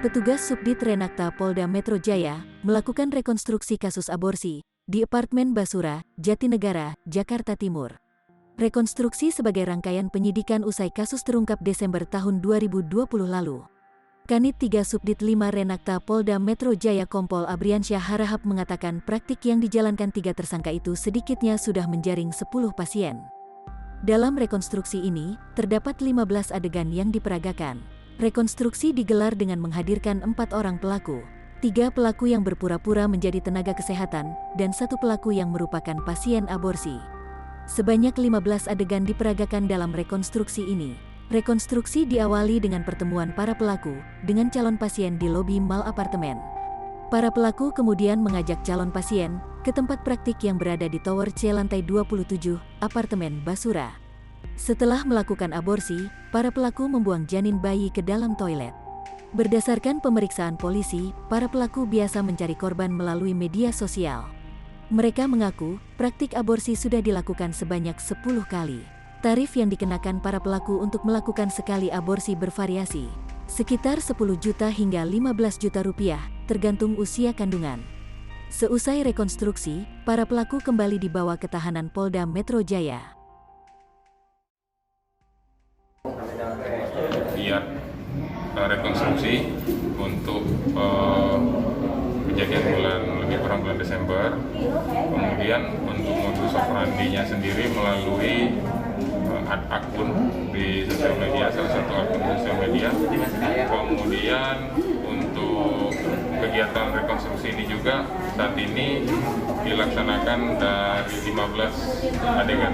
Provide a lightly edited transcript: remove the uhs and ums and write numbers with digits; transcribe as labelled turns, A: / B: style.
A: Petugas Subdit Renakta Polda Metro Jaya melakukan rekonstruksi kasus aborsi di apartemen Basura, Jatinegara, Jakarta Timur. Rekonstruksi sebagai rangkaian penyidikan usai kasus terungkap Desember tahun 2020 lalu. Kanit 3 Subdit 5 Renakta Polda Metro Jaya Kompol Abriansyah Harahap mengatakan praktik yang dijalankan 3 tersangka itu sedikitnya sudah menjaring 10 pasien. Dalam rekonstruksi ini, terdapat 15 adegan yang diperagakan. Rekonstruksi digelar dengan menghadirkan 4 orang pelaku, 3 pelaku yang berpura-pura menjadi tenaga kesehatan, dan 1 pelaku yang merupakan pasien aborsi. Sebanyak 15 adegan diperagakan dalam rekonstruksi ini. Rekonstruksi diawali dengan pertemuan para pelaku dengan calon pasien di lobi mal apartemen. Para pelaku kemudian mengajak calon pasien ke tempat praktik yang berada di Tower C lantai 27, apartemen Basura. Setelah melakukan aborsi, para pelaku membuang janin bayi ke dalam toilet. Berdasarkan pemeriksaan polisi, para pelaku biasa mencari korban melalui media sosial. Mereka mengaku, praktik aborsi sudah dilakukan sebanyak 10 kali. Tarif yang dikenakan para pelaku untuk melakukan sekali aborsi bervariasi, sekitar 10 juta hingga 15 juta rupiah, tergantung usia kandungan. Seusai rekonstruksi, para pelaku kembali dibawa ke tahanan Polda Metro Jaya.
B: Biar rekonstruksi untuk kejadian lebih kurang bulan Desember. Kemudian untuk modus operandinya sendiri melalui akun di sosial media, salah satu akun di sosial media. Kemudian untuk kegiatan rekonstruksi ini juga saat ini dilaksanakan dari 15 adegan.